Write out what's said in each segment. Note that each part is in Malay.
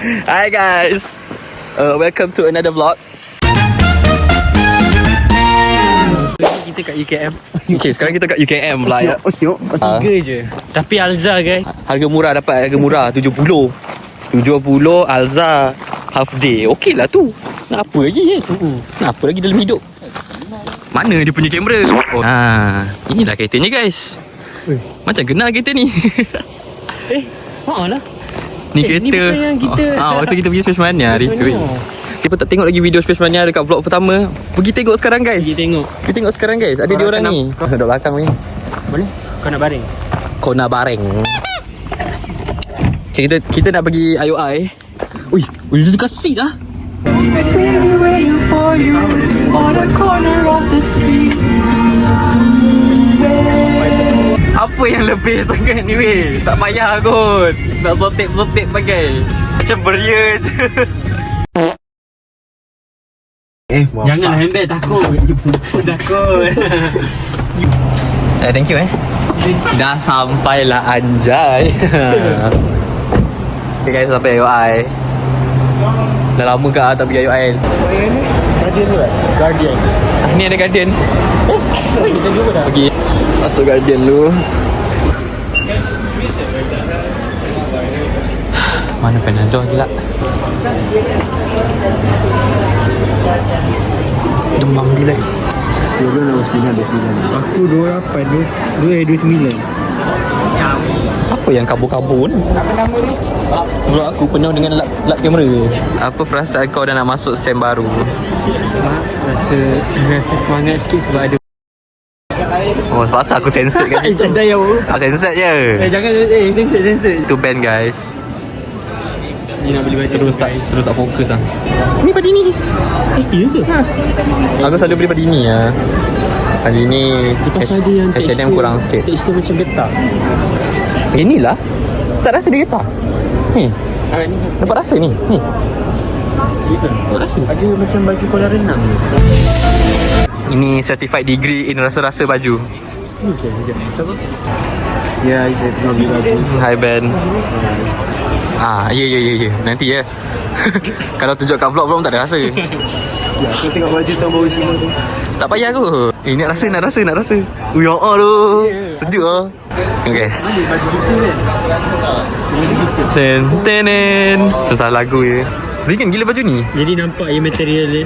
Hi guys, welcome to another vlog. Kita kat UKM. Okay, sekarang kita kat UKM pula ya. Tiga je. Tapi Alza guys. Harga murah dapat, harga murah 70 Alza half day. Okey lah tu. Nak apa lagi kan? Nak apa lagi dalam hidup? Mana dia punya kamera? Inilah keretanya guys. Macam kenal kereta ni. Lah. Ni kereta ni bukan yang kita waktu kita pergi Space Mania hari tu. Kita tak tengok lagi video Space Mania dekat vlog pertama. Pergi tengok sekarang guys. Kita tengok sekarang guys. Ada dia orang ni. Duduk belakang ni. Boleh? Kau nak baring? Kau nak bareng. Okay, kita nak pergi IOI. Ui, dia dekat seat lah. Apa yang lebih sangat ni weh? Tak payah kot. Nak zotip pakai. Macam beria je. Janganlah handbag, takut. Takut. Thank you Dah sampailah anjay. Okay guys, sampai IOI. Dah lama ke tak pergi IOI. Guardian tu kan? Guardian. Ni ada Guardian. Kita jumpa dah. Pergi masuk Guardian dulu. Mana Panadol pula? Demam bila? 29. Aku 28 29. Apa yang kabur-kabur ni? Apa nama ni? Bro, aku penuh dengan lap kamera. Apa perasaan kau dah nak masuk stand baru? Rasa semangat sikit sebab ada. Oh, pasal aku censored kat situ. Tak payah. Aku censored je. Jangan sensor. Itu band guys. Ni nak beli baju Terus tak fokus lah. Ni pada ni. Ya ke? Aku selalu beli pada ini lah. Pada ini H&M kurang sikit. Tekstur macam getah. Inilah. Tak rasa dia getar. Ni. Ni Dapat rasa ni. Ni. tak rasa. Ada macam baju kolam renang. Ini certified degree in rasa-rasa baju. Ni ke? Siapa? Ya, saya tengok beli baju. Hi Ben. Ya. Nanti ya. Kalau tunjuk kat vlog tak ada rasa. Ya, aku tengok baju tahun baru semua tu. Tak payah kot. Nak rasa. Ya Allah. Sejuk lah. Okay guys. Baju kita kan? Ten. Susah lagu je. Ringan gila baju ni. Jadi nampak je material dia.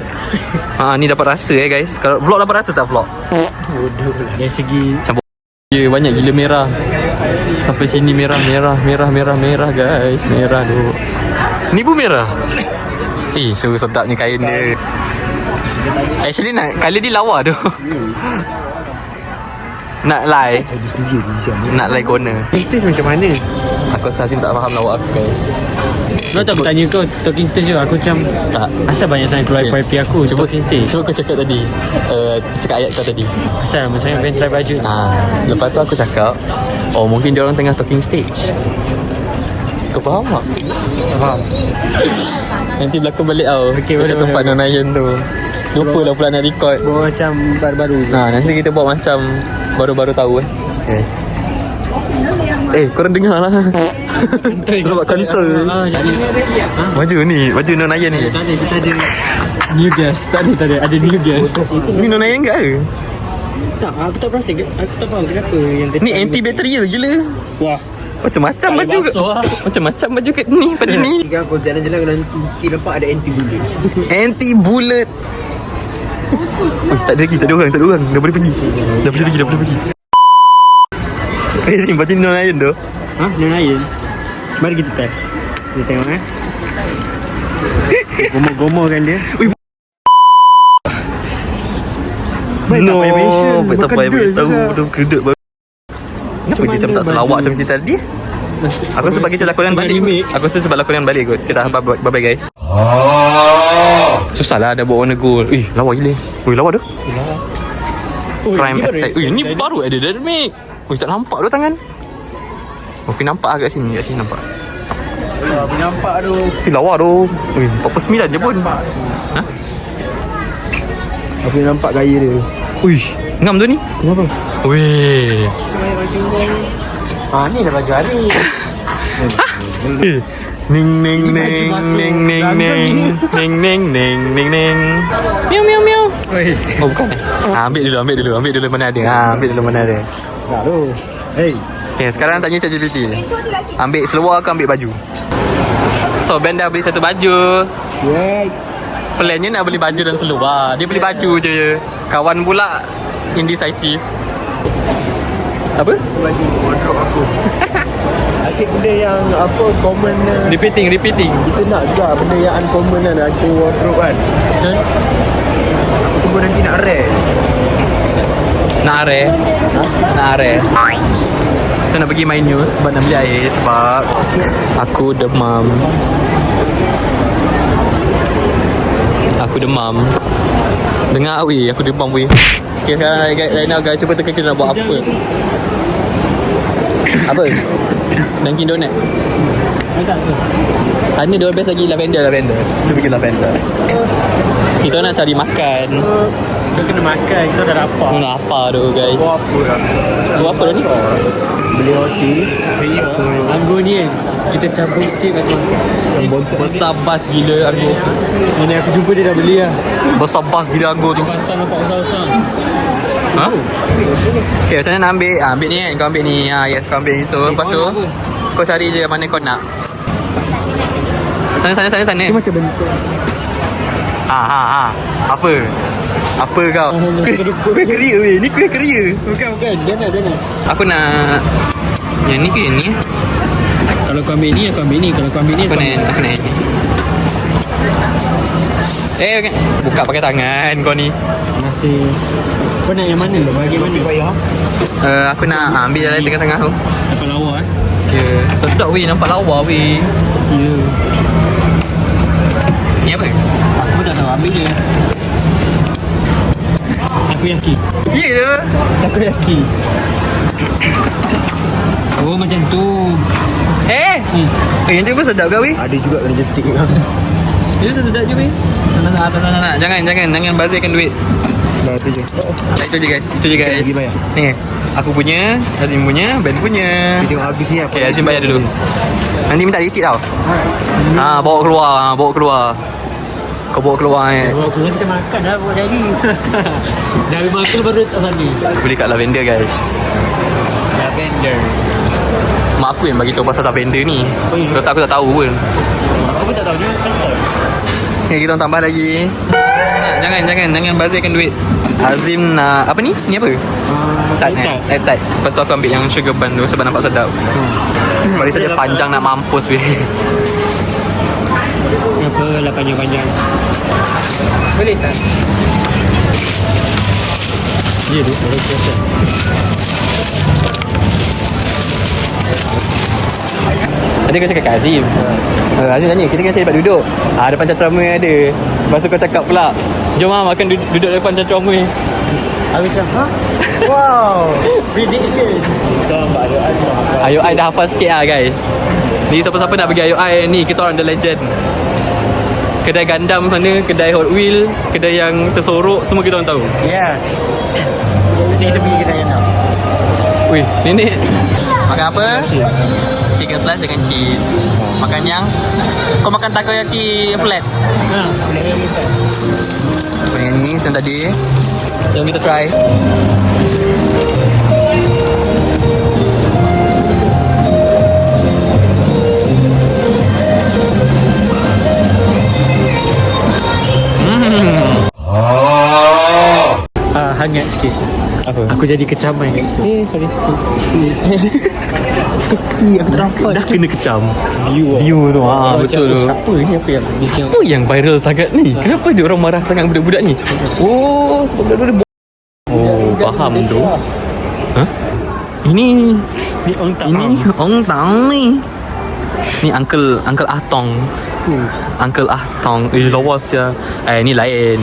Ni dapat rasa guys. Kalau vlog dapat rasa tak vlog? Bodoh lah. Dari segi Ya, banyak gila merah. Sampai sini merah guys. Merah tu. Ni pun merah. So sedapnya kain dia. Actually colour dia lawa tu. Nak lie corner. stage macam mana? Aku rasa Azim tak faham lawak aku guys. Kau tak bertanya kau talking stage je. Aku macam Tak. asal banyak sangat keluar FYP aku talking stage. Cuba kau cakap tadi. Cakap ayat kau tadi. Asal ramai sangat pengen try baju. Lepas tu aku cakap, mungkin dia orang tengah talking stage. Kau faham tak? Faham. Nanti belakang balik tau. Okey, boleh, tempat boleh. Nonayan tu. Lupa lah pula nak record. Bawa macam baru-baru. Nanti kita buat macam baru-baru tahu Okay. Korang dengar lah. Nampak kental. Jadi Baju Nonayan ni. tak ada, kita ada new guest. Tak ada. Ada new guest. Ni Nonayan ke? Tak, aku tak perasan. Aku tak faham kenapa yang Ni anti bateri ke gila? Wah. Macam-macam Tak baju boleh basuh lah. Macam-macam baju kat ni pada ni. Jika aku jalan-jalan nanti nampak ada anti-bullet. Anti bullet. Tak ada orang. Dah boleh pergi. Dah boleh pergi. Zim, baju ni Nonayan tu. Nonayan. Mari kita test. Kita tengok Gomor kan dia. Baik, tak payah mention. Tak payah beritahu. juga. Betul kedut baru. Kenapa dia macam tak selawak macam kita tadi? Aku rasa bagi lakonan balik. Aku rasa sebab lakonan balik kot. Kita bye-bye guys. Susah lah ada buat warna gold. Lawa gila. Lawa tu. Prime attack. Ni baru ada dynamic. Tak nampak tu tangan. Nampak agak sini. Kat sini nampak. Nampak tu. Lawa tu. 49 je pun. Aku nampak gaya dia. Ngam tu ni. Kenapa? Weh. Ni dah baju hari. Ning ning ning ning ning ning ning ning ning ning ning. Miau miau miau. Oh bukan. Ambil dulu mana ada. Ambil dulu mana ada. Tak tu. Hey. Okay, sekarang tanya ChatGPT. Ambil seluar ke ambil baju? So Ben dah beli satu baju. Yay. Plannya nak beli baju dan seluar. Dia beli baju je. Kawan pula indecisive. Apa? Baju wardrobe aku. Asyik benda yang apa common. Repeating. Kita nak juga benda yang uncommon kan. Kita wardrobe kan. Betul. Aku tunggu nanti nak rare. Nak are. Kita nak pergi main news sebab nak beli air sebab aku demam. Dengar weh, aku demam weh. Okay, sekarang right now guys, cuba teka kita nak buat apa. Apa? Dunkin Donut. Sana dia best lagi lavender. Cuba pergi lavender. Kita nak cari makan. Kau kena makan, kita dah lapar. Nak lapar tu guys. Buat apa dah ni? Beli roti. Anggur ni kan, kita cabut sikit macam Besar bas gila anggur. mana aku jumpa dia dah beli lah. Besar bas gila anggur tu. Pantai nampak besar-besar. Ha? Okay, macam mana nak ambil? Ambil ni kan, kau ambil ni. Yes, kau ambil itu. Lepas tu kau cari je mana kau nak. Sana. Dia macam bentuk. Apa kau? Kuih keria weh. Ni kuih keria. Bukan. Dia nak. Aku nak yang ni ke yang ni? Kalau kau ambil ni, aku ambil ni. Kalau kau ambil ni, Aku nak yang ni. Okay. Buka pakai tangan kau ni. Masih. Kau nak yang mana? Bahagian mana? Aku nak ambil jalan tengah-tengah tu. Dapat lawa eh? Ya. Sedap weh, nampak lawa weh. Ya. Ni apa? Aku pun tak tahu, ambil je. Takoyaki. Ya ke? Takoyaki. Oh macam tu. Yang tu pun sedap ke weh? Ada juga kena jentik. Itu sedap je weh. Tak. Jangan bazirkan duit. Dah tu je. Itu je guys. Lagi bayar. Ni, aku punya, Azim punya, Ben punya. Kita tengok habis ni apa. Okay, Azim bayar dulu. Nanti minta receipt tau. Bawa keluar. Kau bawa keluar Kalau kita makan dah buat jadi. Dari makan baru tak sana. Aku beli kat Lavender guys. Lavender. Mak aku yang bagi tahu pasal Lavender ni. Kalau tak aku tak tahu pun. Aku pun tak tahu dia custom. Okay, kita tambah lagi. Jangan bazirkan duit. Azim nak apa ni? Ni apa? Tart. Lepas tu aku ambil yang sugar bun tu sebab nampak sedap. Balik saja panjang nak mampus weh. Kenapa lah panjang-panjang? Boleh tak? Ya tu, baru biasa. Tadi kau cakap kat Azim. Azim tanya, kita kena cari tempat duduk. Depan Chatramwe ada. Lepas tu kau cakap pula, jom makan duduk depan Chatramwe. Aku macam, ha? Wow, prediction. Kita nampak Ayo I dah hafal sikit lah guys. Ni siapa-siapa nak pergi Ayo I ni, kita orang The Legend. Kedai Gundam sana, kedai Hot Wheel, kedai yang tersorok, semua kita orang tahu. Ya. Nanti kita pergi kedai yang nak. Wih, nenek makan apa? Chicken slice dengan cheese. Makan yang kau makan takoyaki flat. Boleh kita. Apa yang ni macam tadi. Jom kita try. Hangat sikit. Apa? Aku jadi kecaman kat situ. Sorry. Kecil aku ternampak. Dah kena kecam. View tu. Betul tu. Apa ni apa yang bikin Apa yang viral sangat ni? Kenapa dia orang marah sangat budak-budak ni? Oh, sebab budak-budak faham tu. Ha? Ini ni orang tak ini orang tahu ni. Ni Uncle Atong. Uncle Atong. Lawas ya. Ni lain.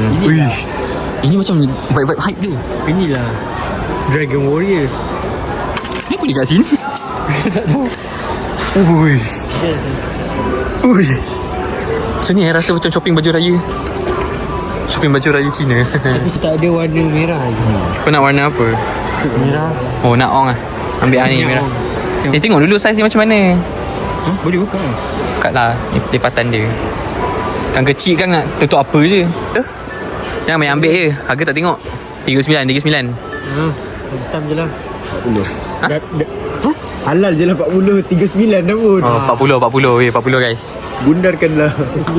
Ini macam vibe hype dia. Inilah Dragon Warrior. Kenapa dia kat sini? Tak tahu. Ui. Macam ni rasa macam shopping baju raya. Shopping baju raya Cina. Tapi tak ada warna merah lagi. Kau nak warna apa? Merah. Oh nak ong lah. Ambil ni merah. Tengok dulu saiz dia macam mana. Boleh buka. kat lah lipatan dia. Kan kecil kan nak tutup apa je. Jangan main ambil je. Harga tak tengok. 39. Hitam je lah. 40. Halal je lah 40. 39 dah pun. 40 guys. Bundarkanlah.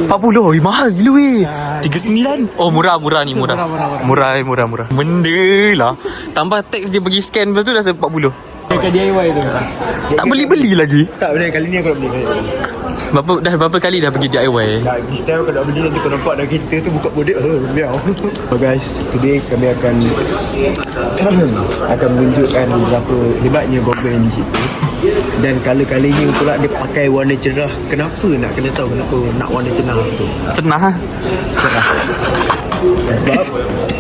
40 mahal gila weh. 39. Oh murah ni murah. Murah. Benda lah. Tambah tax dia pergi scan betul tu dah 40. Dekat DIY tu. Tak beli lagi. Tak benar, kali ni aku nak beli. Berapa kali dah pergi DIY? Tak, this time kau nak beli nanti kau nampak dah kereta tu buka bodek. Biar. So guys, today kami akan menunjukkan beberapa hebatnya goggle yang di situ. Dan kala-kalanya pula dia pakai warna cerah. Kenapa nak kena tahu kenapa nak warna cerah tu? Cenah lah. Sebab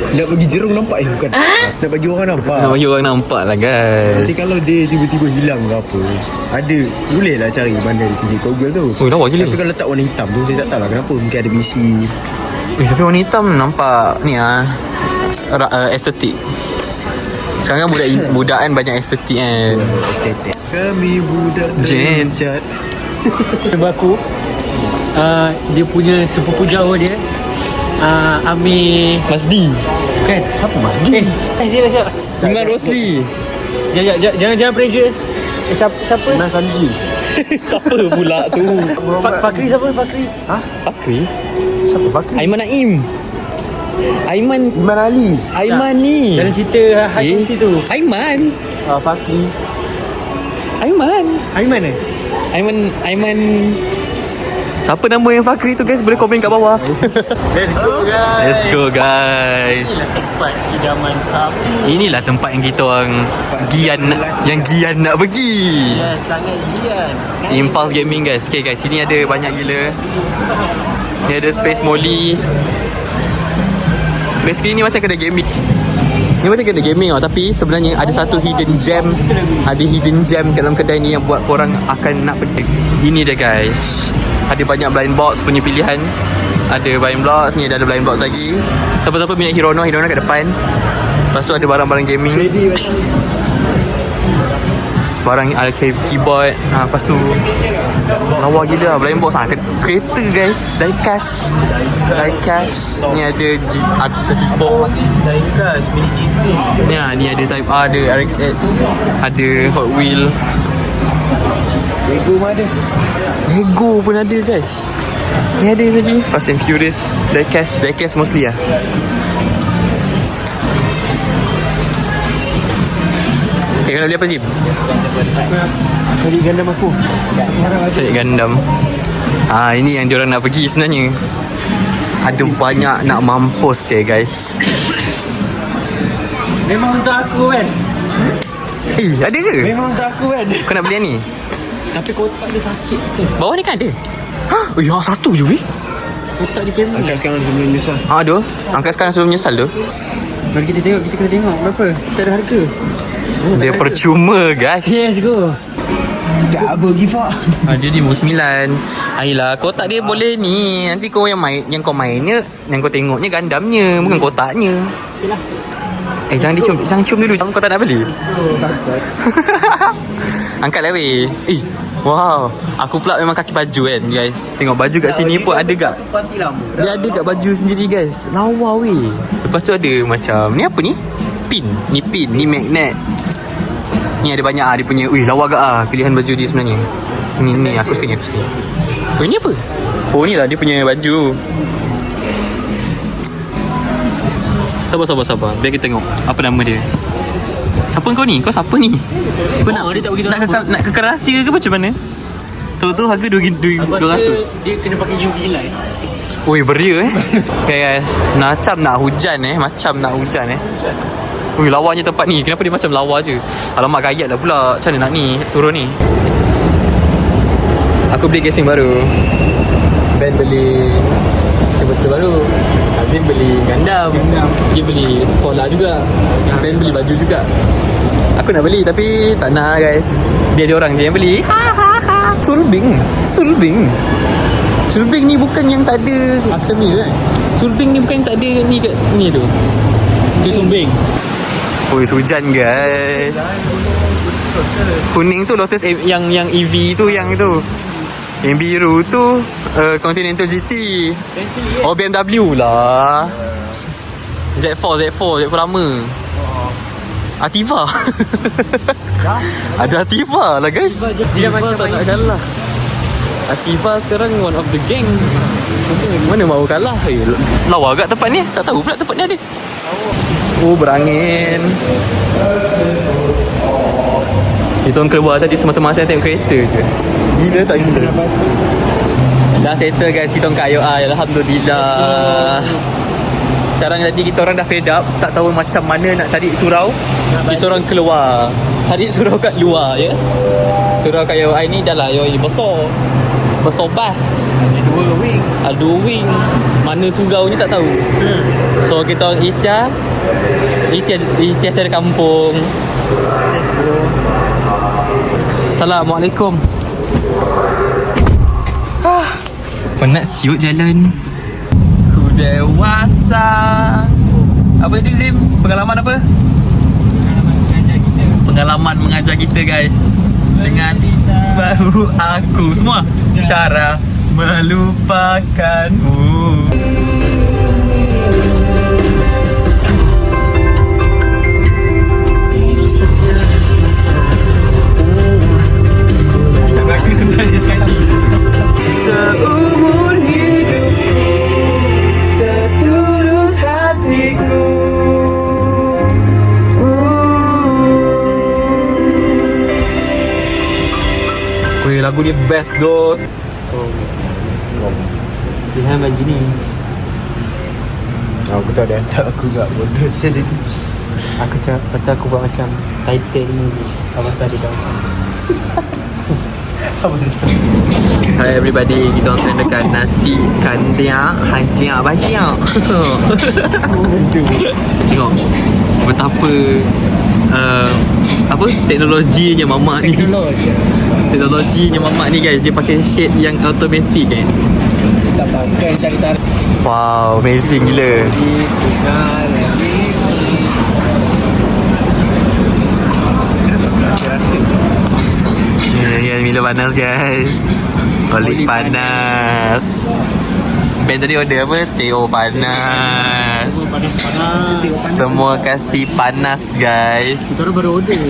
nak bagi jerung nampak bukan. Nak bagi orang nampak. Nak bagi orang nampak lah guys. Nanti kalau dia tiba-tiba hilang ke apa, ada, boleh lah cari mana dia pergi Google tu. Oh lawa gila. Tapi kalau letak warna hitam tu, saya tak tahu lah kenapa. Mungkin ada misi. Tapi warna hitam nampak ni estetik. Sekarang budak kan banyak estetik kan. Estetik. Kami budak Jen. tercat. Sebab aku dia punya sepupu jauh dia Ami Masdi. kan? Siapa Masdi? Siapa? Iman Rosli. Jangan pressure. Siapa? Nas Anzi. Siapa pula tu? Fakri siapa? Fakri? Fakri? Siapa Fakri? Aiman Naim. Aiman Ali. Aiman ni. Dalam cerita Hakim tu. Aiman. Fakri. Aiman. Aiman. Siapa nama yang Fakri tu guys? Boleh komen kat bawah. Let's go guys. Tempat idaman kami. Inilah tempat yang kita orang gian nak pergi. Ya, sangat gian. Impulse Gaming guys. Okay guys, sini ada banyak gila. Ni ada Space Molly. Basically ni macam kedai gaming. Ni macam kedai gaming tapi sebenarnya ada satu hidden gem. Ada hidden gem kat dalam kedai ni yang buat korang akan nak pergi. Ini dia guys. Ada banyak blind box punya pilihan. Ada blind box, ni ada blind box lagi. Siapa-siapa minat Hirono kat depan. Lepas tu ada barang-barang gaming. Barang keyboard. Lepas tu lawa gila blind box. Kereta guys, diecast. Ni ada R34. Diecast mini GT. Ni ada Type R, ada RX-8, ada Hot Wheel. Lego pun ada guys. Ni ada lagi Fast and Furious. Diecast mostly lah. Okay, kau nak beli apa Zim? Cari gandam aku. Cari gandam. Ini yang diorang nak pergi sebenarnya. Ada banyak nak mampus guys. Memang untuk aku kan. Ada ke? Memang untuk aku kan. Kau nak beli yang ni? Tapi kotak dia sakit tu. Bawah ni kan ada? Yang satu je weh. Kotak dia family. Angkat sekarang sebelum menyesal. Aduh, angkat sekarang sebelum menyesal tu. Mari kita kena tengok berapa. Tak ada harga. Dia percuma guys. Let's go. Tak apa, give up. Dia di bawah 9. Ayolah, kotak dia boleh ni. Nanti kau yang kau mainnya, yang kau tengoknya gandamnya, bukan kotaknya. Silah. Jangan cium dulu. Kau tak nak beli? Angkatlah weh. Wow. Aku pula memang kaki baju kan guys. Tengok baju kat sini pun ada gak. Dia ada kat baju sendiri guys. Lawa weh. Lepas tu ada macam, ni apa ni? Pin. Ni pin, ni magnet. Ni ada banyak dia punya. Lawa gak pilihan baju dia sebenarnya. Ni aku suka ni. Ni apa? Ni lah dia punya baju. Sabar. Biar kita tengok apa nama dia. Siapa kau ni? Kau siapa ni? Kau dia tak begitu nak kekal rahsia ke macam mana? Tahu harga 200. Aku rasa dia kena pakai UV light. Oi, beria Okay guys, macam nak hujan lawanya tempat ni. Kenapa dia macam lawa je? Alamak, gayat lah pula. Macam mana nak ni turun ni? Aku beli casing baru. Ben beli betul baru. Azim beli gandam. Dia beli kola juga. Ben beli baju juga. Aku nak beli tapi tak nak guys. Dia orang je yang beli. Sulbing ni bukan yang tak ada After meal kan. Sulbing ni bukan yang tak ada ni kat ni tu. Dia sumbing. Hujan guys. Kuning tu Lotus yang EV tu yang itu. Yang biru tu Continental GT. Oh BMW lah. Z4 lama. Ativa. Ada Ativa lah guys. Dia macam tak kalah. Ativa sekarang one of the gang. Mana mau kalah? Lawa agak tempat ni. Tak tahu pula tempat ni ada. Oh berangin. Kita orang keluar tadi semata-mata tengok kereta je. Gila tak gila? Dah settle guys, kita orang kat IOI. Alhamdulillah. Sekarang tadi kita orang dah fed up, tak tahu macam mana nak cari surau. Kita orang keluar cari surau kat luar ya. Surau kat IOI ni dah lah IOI besar. Besar bas. Ada 2 wing. Mana surau ni tak tahu. So kita orang ikhtiar cari kampung. Let's go. Assalamualaikum. Penat siut jalan. Ku dewasa. Apa itu Zim? Pengalaman apa? Pengalaman mengajar kita guys. Dengan bahu aku. Semua cara melupakanmu. Seumur hidupku, setulus hatiku. Weh, lagu ni best dos. Ilham baju ni. Aku tak ada hantar aku kat bodoh sekali. Aku cakap, kata aku buat macam title ni. Apa tadi kau macam. Hi everybody, kita orang dekat nasi kandia hajia bajia. Tengok betapa apa teknologinya mamak ni. Teknologinya mamak ni guys, dia pakai shade yang automatic kan. Tak pakai tarik-tarik. Wow, amazing gila. Ya, Milo panas guys. Oli panas. Ben tadi order apa? Teo panas. Semua kasih panas guys. Kita orang baru order.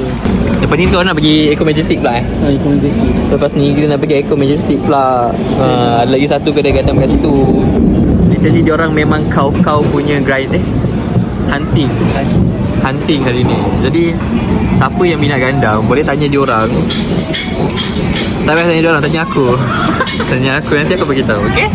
Lepas ni kau nak pergi Eco Majestic pula Ikut Disney. Lepas ni kita nak pergi Eco Majestic pula. Ada lagi satu kedai gandam kat situ. Actually diorang memang kau punya grind Hunting kali ni. Jadi siapa yang minat gandam boleh tanya diorang. Tak payah tanya diorang, tanya aku. Tanya aku, nanti aku beritahu, okay?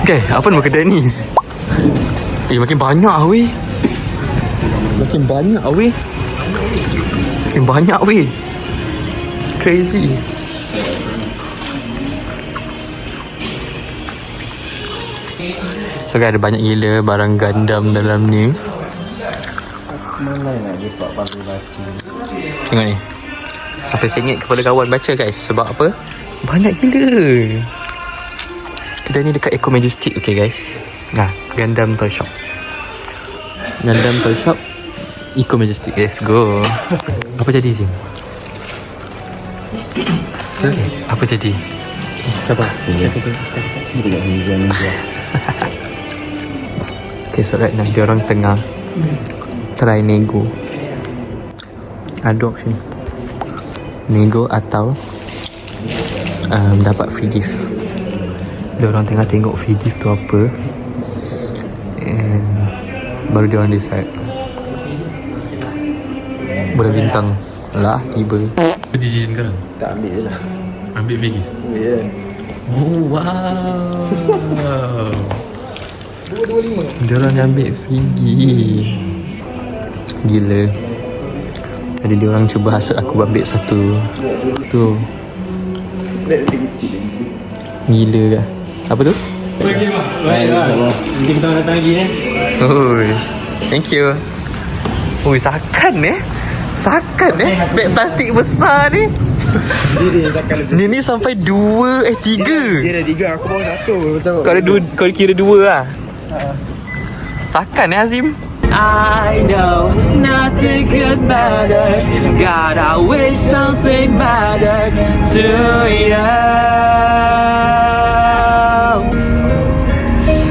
Okay, apa nama kedai ni? Makin banyak weh. Makin banyak weh. Crazy. So guys, ada banyak gila barang gandam dalam ni. Mana nak lepak pakai baca. Tengok ni. Sampai sengit kepada kawan baca guys. Sebab apa? Banyak gila. Kedai ni dekat Eco Majestic. Okay guys. Nah, Gundam Toy Shop. Gundam Toy Shop Eco Majestic. Let's go. Apa jadi Zim? Apa jadi? Sabar. Okay, so right now diorang tengah try nego. Ada option nego atau dapat free gift. Diorang tengah tengok free gift tu apa, and baru diorang decide. Boleh bintang lah tiba. Dijin sekarang? Tak ambil je lah. Ambil free gift? Ya. Oh wow. 225. Diorang ambil free gift. Gila. Jadi diorang cuba hasut aku ambil satu. Tu. Lebih kecil lagi. Gila kan? Apa tu? Baik. Nanti kita datang lagi Oi. Thank you. Oi, sakan Sakan beg plastik besar ni. Dia sakal lebih. Ni sampai 2 3. Dia dah 3, aku bawa 1. Betul. Kau ada 2, kau kira 2 lah. Sakan Azim. I know nothing could matter. God, I wish something mattered to you.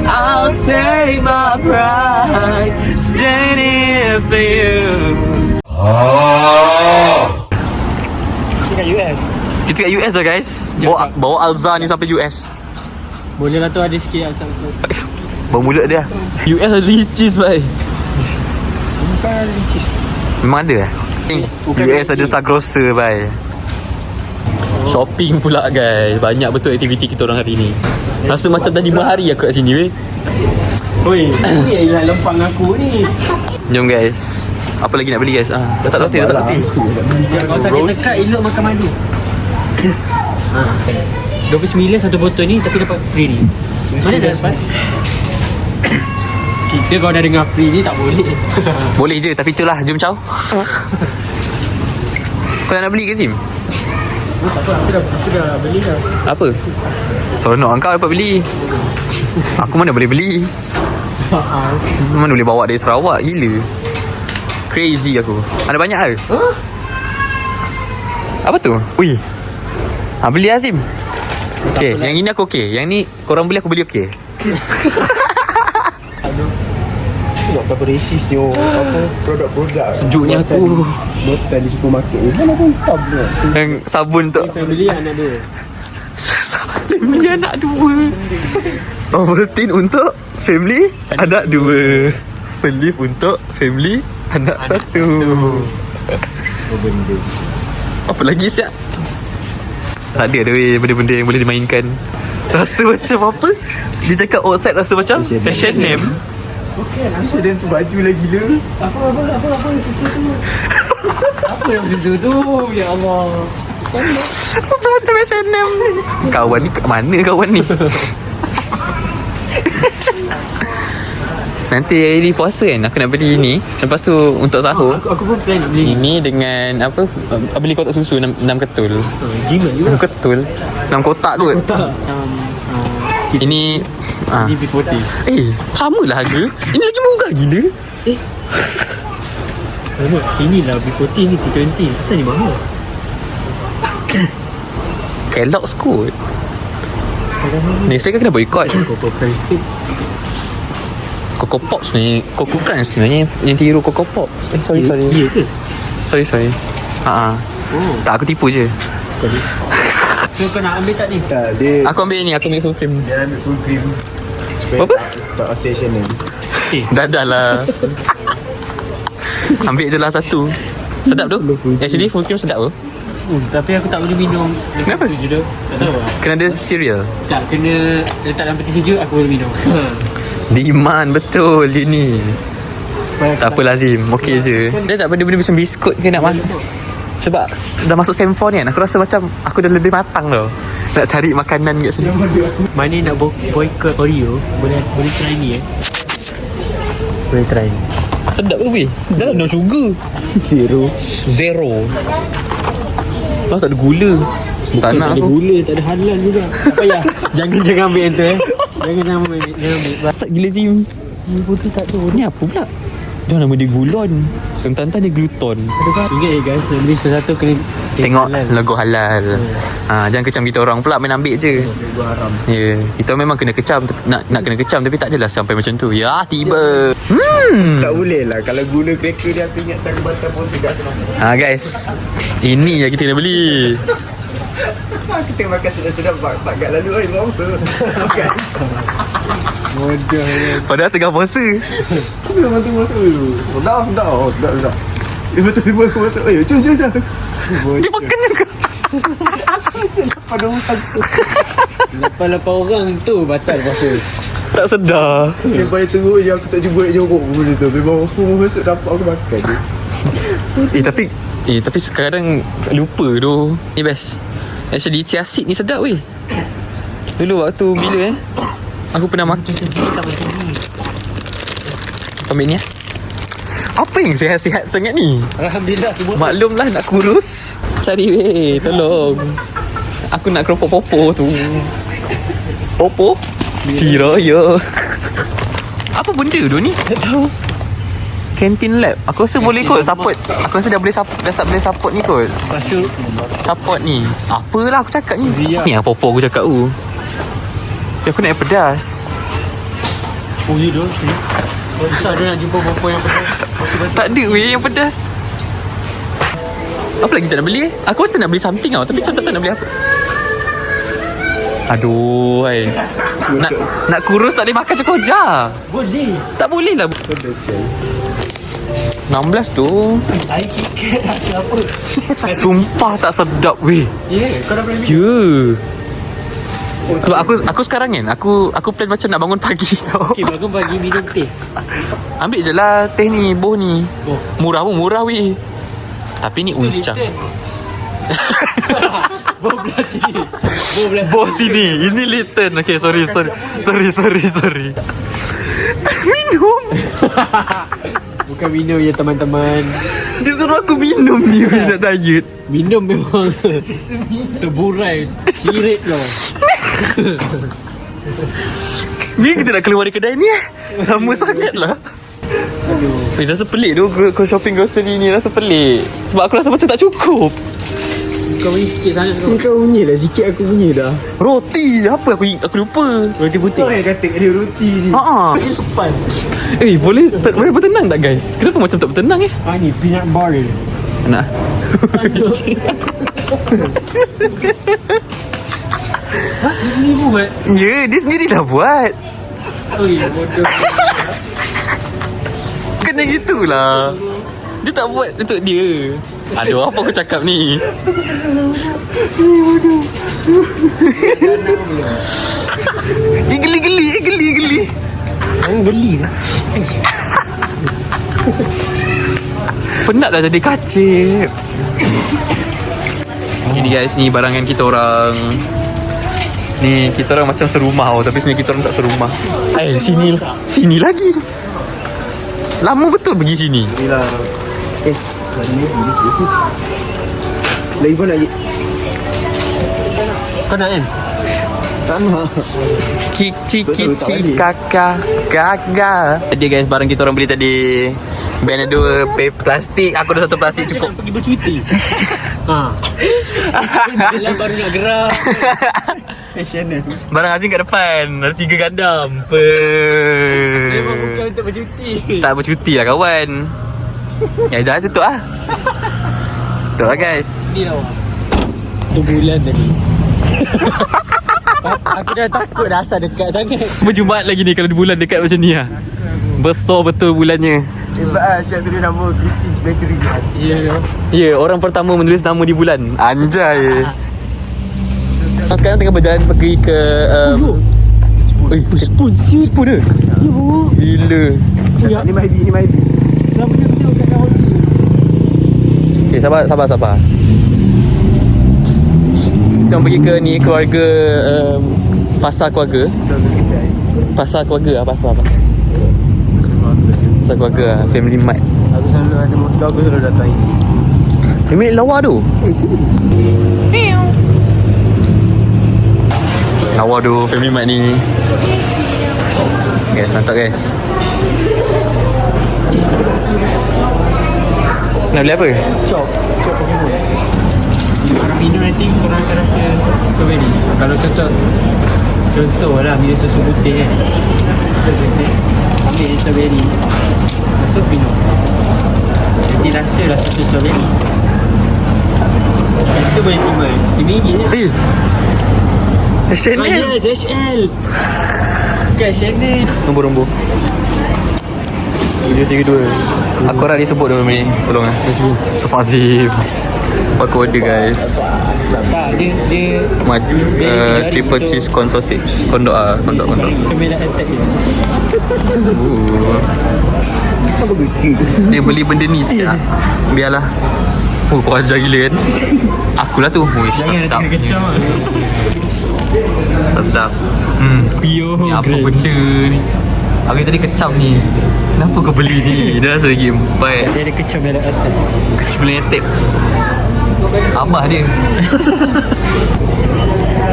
I'll take my pride standing here for you. Kita kat US. Kita kat US lah guys. Bawa Alza ni sampai US. Boleh lah tu ada sikit asam tu. Bawa mulut dia. US ada licis bhai. Bukan licis. Memang ada lah. US ada Star Grocer bhai. Shopping pula guys. Banyak betul aktiviti kita orang hari ni. Rasa macam dah 5 hari aku kat sini weh. Oi, ni ialah lempang aku ni. Jom guys. Apa lagi nak beli guys? Dah tak roti, dah tak roti. Kalau sakit dekat elok makan madu. 29 satu botol ni tapi dapat free ni. Mana dah dapat? Kita kalau dah dengar free ni tak boleh. Boleh je tapi itulah. Jom caw. Kau nak beli ke Sim? Tak apa, aku dah beli dah. Apa? Seronok kau dapat beli. Aku mana boleh beli. Mana boleh bawa dari Sarawak. Gila. Crazy aku. Ada banyak hal. Apa tu? Ui. Beli Azim. Okay, yang ini aku okay. Yang ni korang beli aku beli okay. Tengok tak racist ni. Apa produk-produk. Sejuknya aku. Botol di supermarket ni. Mana pun hitam tu. Yang sabun tu. Family anak dia. Family anak 2. Ovaltine untuk family anak 2. Relief untuk family anak 1. Oh benda. Apa lagi siap? Tak ada weh benda-benda yang boleh dimainkan. Rasa macam apa? Dia cakap outside rasa macam H&M. Okey, kenapa dia tu baju lagi gila? Apa susu tu? Apa yang susu tu? Ya Allah. Rasa macam H&M. Kawan ni kat mana kawan ni? Nanti hari puasa kan aku nak beli ni. Lepas tu untuk sahur Aku pun plan nak beli. ini dengan apa? Beli kotak susu 6 ketul. Jimat juga. 6 ketul. 6 kotak kot. Tak. Ini Ini B40. samalah harga. Ini lagi murah gila. Alamak, inilah B40 ni T20. Asal ni mahal? Kellogg's kot. Nestle kan kena boycott. Coco Crunch. Coco Pops ni, Coco Crunch sebenarnya yang tiru Coco Pops. Sorry. Ya ke? Sorry. Oh. Tak, aku tipu je. So kau nak ambil tak ni? Tak, dia Aku ambil ni, aku ambil full cream. dia ambil full cream. Apa? Tak rasa H&M. Dah lah. Ambil je lah satu. Sedap tu. Actually full cream sedap tu. Tapi aku tak boleh minum. Kenapa? Tu je tu. Tak tahu lah. Kena ada cereal. Tak, kena letak dalam peti sejuk aku boleh minum. Demand betul dia ni. Tak apa lazim. Okey je. Dia tak benda-benda macam biskut ke nak makan. Sebab dah masuk SEM 4 ni kan, aku rasa macam aku dah lebih matang tau nak cari makanan kat sini. Mana nak boycott Oreo, boleh try ni Boleh try ni. Sedap ke weh? Dah no sugar. Zero. Lah tak ada gula. Tak Bukan nak tak ada aku. gula, tak ada halal juga. Tak payah. Jangan ambil yang tu Jangan ambil. Masak gila Zim. Ni putih tak tu. Ni apa pula? Dah nama dia gulon. Tentang dia gluton. Ingat guys, nak beli sesuatu kena Tengok halal. logo halal. Jangan kecam kita orang pula main ambil je. Ya, kita memang kena kecam. Nak kena kecam tapi tak adalah sampai macam tu. Ya, tiba. Tak boleh lah. Kalau gula cracker dia aku ingat tak kebatal pun sedap senang. Guys. Ini yang kita kena beli. Kita makan sedap-sedap Pak Gak lalu oi bawa apa? Makan. Bodoh. Padahal tengah puasa. Aku belum tu masuk dulu. Sedap. Oh, sedap. Tiba-tiba aku masuk. Jom dah. Dia makan juga. Pada hutan tu. 8 orang tu batal puasa. Tak sedar. Daripada teruk je aku tak cuba nak jorok pun benda tu. Memang aku masuk dapat aku makan je. Tapi sekarang lupa tu. Ni best. Actually chia seed ni sedap weh. Dulu waktu bila aku pernah makan. Ambil ni Apa yang sihat-sihat sangat ni? Alhamdulillah semua. Maklumlah nak kurus. Cari weh, tolong. Aku nak keropok Popo tu. Popo? Si Royo. Apa benda tu ni? Tak tahu. Canteen lab. Aku rasa boleh kot support. Aku rasa dah start boleh support ni kot. Pasu. Support ni. Apalah aku cakap ni. Ni yang Popo aku cakap tu. Aku nak yang pedas. Oh, ya dah. Susah dia nak jumpa Popo yang pedas. Tak ada weh yang pedas. Apa lagi tak nak beli? Aku macam nak beli something tau. Tapi macam tak tahu nak beli apa. Aduh, hai. Nak kurus tak boleh makan cekoja. Boleh. Tak boleh lah. Pedas ya. 16 tu. Air KitKat tak apa. Sumpah tak sedap weh. Ya, kau dah boleh minum. Ya. Kalau aku sekarang kan, aku plan macam nak bangun pagi. Okey, bangun pagi minum teh. Ambil je lah teh ni, boh ni. Boh. Murah pun murah weh. Tapi ni uncang. Boh belah sini. Boh sini. Ini Lipton. Okay, sorry. Minum. Bukan minum ya teman-teman. Dia suruh aku minum ni weh, nak diet. Minum memang terburai. Sirit kau. Ni kita nak keluar dari kedai ni lama sangat lah. Rasa pelik tu kau shopping grocery ni. Rasa pelik. Sebab aku rasa macam tak cukup. Kau bagi sikit sangat kau. Ni kau punya dah. Sikit aku punya dah. Roti. Apa aku lupa. Roti putih. Kau yang kata dia roti ni. Haa. Supan. Boleh bertenang tak guys? Kenapa macam tak bertenang Ni peanut bar dia. Nak. Dia sendiri buat. Ya, dia sendirilah buat. Oh ya, bodoh. Kena gitulah. Dia tak buat untuk dia. Aduh, apa aku cakap ni? Geli. Jangan geli dah. Penat dah jadi kacip. Ini guys, ni barangan kita orang. Ni kita orang macam serumah tapi sebenarnya kita orang tak serumah. Sini lagi. Lama betul pergi sini. Inilah. Lagi ni. Lagi pun lagi. Kau nak kan? Tak nak. Kici Betul, tak balik. kakak gaga. Jadi guys, barang kita orang beli tadi. Ben ada 2 plastik. Aku ada 1 plastik cukup. Nak pergi bercuti. Dia baru nak gerak. Passionate. Barang asing kat depan. Ada 3 gandam. Memang bukan untuk bercuti. Tak bercuti lah kawan. Ya dah tutup lah. Tutup lah guys. Ni lah. 1 bulan tadi. Aku dah takut dah asal dekat sangat. Berjumaat lagi ni kalau di bulan dekat macam ni lah. Besar betul bulannya. Hebat siap tulis nama Christie's Bakery. Ya, orang pertama menulis nama di bulan. Anjay. Sekarang tengah berjalan pergi ke Spoon dia. Gila. Ni Myvi. Kenapa dia video kat roti? Okay, sabar. Kita pergi ke ni keluarga pasar keluarga. Pasar keluarga. Pasar keluarga Family Mart. Aku selalu ada motor, aku selalu datang ini. Family lawa tu. Lawa tu Family Mart ni. Guys, mantap guys. Nak beli apa? Chop Minum nanti korang akan rasa strawberry. Kalau contoh lah minum susu putih kan. Susu putih ambil strawberry, masuk minum. Nanti rasa lah susu strawberry. Lepas tu boleh terima RM5 je. Chanel. Yes, HL. Bukan Chanel. Nombor. 332. Aku harap dia sebut dulu ni. Tolong lah. Sefazim. Apa order guys? Tak, dia Triple cheese corn sausage. Kondok. Kemelah attack dia. Apa gigi? Dia beli benda ni siap. Biarlah. Kau ajar gila kan? Akulah tu. Jangan Sedap. nanti kecam lah. Sedap. Yo, Ni apa benda ni? Habis tadi kecam ni. Kenapa kau beli ni? Dia rasa lagi empat. Dia ada kecam dalam attack. Kecil boleh tap. Abah dia.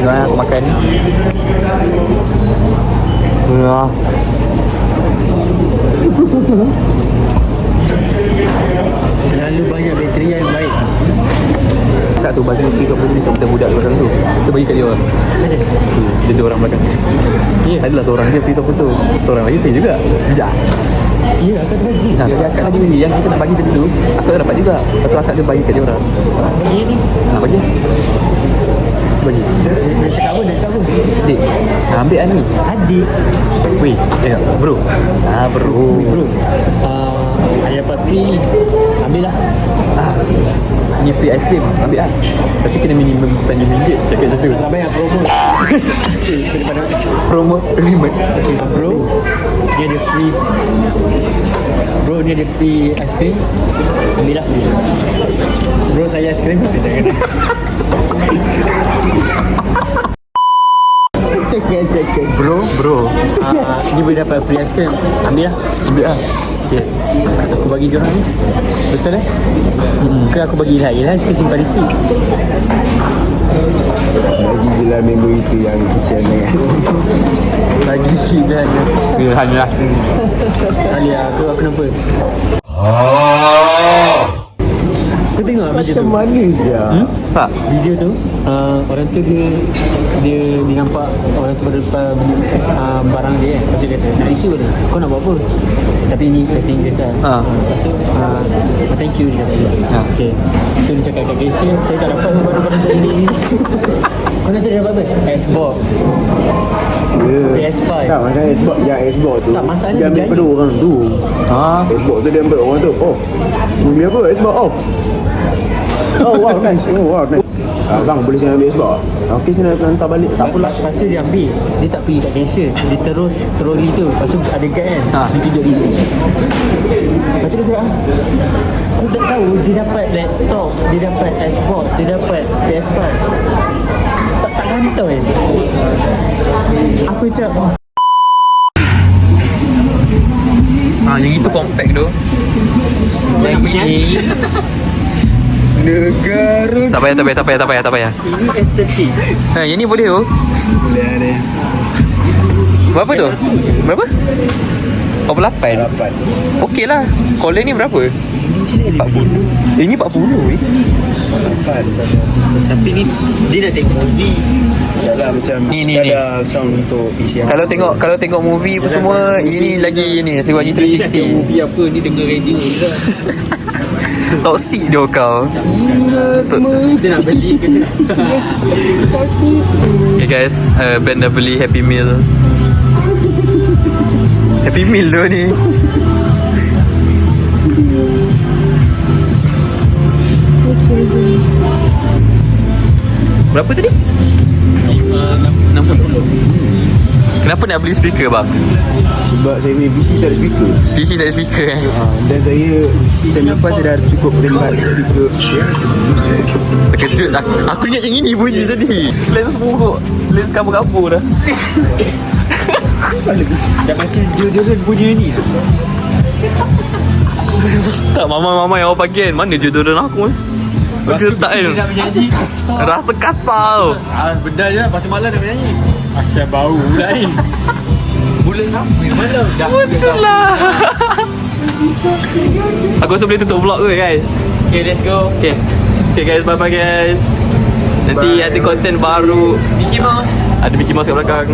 Tengok aku makan ni. Ya. Terlalu banyak bateri yang baik. Tak tu bagi free soft drink kat budak belakang tu. Kita bagi kat dia orang. Ada? Dia dua orang belakang. Ya. Adalah seorang dia free soft tu. Seorang lagi free juga. Sekejap. Ya, akak tu bagi. Nah, tadi akak tadi yang kita nak bagi tadi tu, akak dapat juga. Lepas tu akak dia bagi kat dia orang. Bagi ni. Nak bagi? Bagi. Dia cakap apa? Dia cakap apa? Dik, nak ambil lah ni. Adik. Weh, bro. Bro. Bro. Ada dapat free ni. Ambil lah. Ni free ice cream. Ambil lah. Tapi kena minimum spend RM5. Cakap macam tu. Tak banyak promo. Promo payment. Okay, bro. Dia ada free. Bro, dia ada free ice cream. Ambil lah. Bro, saya ice cream. Bro. Dia boleh dapat free ice cream. Ambil lah. Ambil lah. Okay. Aku bagi dia orang ni. Betul eh? Ke aku bagi Ilham suka simpan resit. Bagi je lah member itu yang kesian kan. Bagi Ilham. Ilham lah. Alia, aku nervous. Kau tengok video tu? Macam mana Syah? Tak? Video tu orang tu dia nampak orang tu berdepan beli barang dia kan. Lepas tu dia kata nak isi boleh, kau nak buat apa? Tapi ni kasi Inggeris lah. Lepas tu thank you dia cakap gitu. Okay. So dia cakap kat cashier, saya tak dapat barang-barang saya ni. Kau nanti dia dapat apa? Xbox, PS5. Tak, macam Xbox, yang Xbox tu Tak, masalahnya dia ambil dia pada orang tu. Xbox tu dia ambil orang tu. Oh, beli apa Xbox? Oh wow, nice. Bang, boleh saya ambil Xbox? Okey, saya nak hantar balik. Tak apalah. Lepas tu dia ambil, dia tak pergi kat cashier, dia terus troli tu. Lepas tu ada guide kan, dia tunjuk di sini. Lepas tu dia cakap, aku tak tahu dia dapat laptop, dia dapat Xbox, dia dapat PS5. Tak kantoi kan. Aku cakap, yang itu compact tu. yang ini Negara Tak payah. ini S30. Yang ni boleh tu. boleh ni. Berapa tu? Berapa? 48. 8. Okey lah. Calling ni berapa? Ini 40. Ini 40 weh. 8. Tapi ni dia nak tengok movie. Dah lah macam Ni. ada sound untuk PC. Kalau tengok movie apa semua, ini lagi ni sebab ni 360. Movie apa ni, dengar radio je lah. Toxic dia kau. Dia nak beli ke tak? Okay guys, Ben dah beli Happy Meal. Happy Meal tu ni. Berapa tadi? 60. Kenapa nak beli speaker bang? Sebab saya punya PC tak ada speaker. PC tak ada speaker Dan saya lepas saya dah cukup terlibat speaker. Terkejut aku ingat yang ini bunyi tadi. Lens buruk. Lens kabur-kabur dah. Dah macam dia punya ni. Tak, mama yang awak pagi kan. Mana deodorant aku ni? Aku letak kan. Dia nak menyanyi. Rasa kasar. Benda je pasal malam nak menyanyi. Asal bau pula ni. Bulan sampai malam dah. Betul lah. Aku rasa boleh tutup vlog ke guys. Okay, let's go. Okay guys, bye guys. Nanti ada konten baru. Mickey Mouse. Ada Mickey Mouse kat belakang.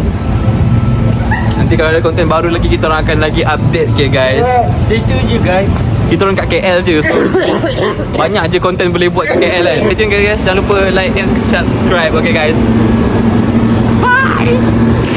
Nanti kalau ada konten baru lagi, kita orang akan lagi update. Okay guys, Stay tune je guys. kita orang kat KL je, so banyak je konten boleh buat kat KL kan. Stay tune guys, jangan lupa like and subscribe. Okay guys, bye.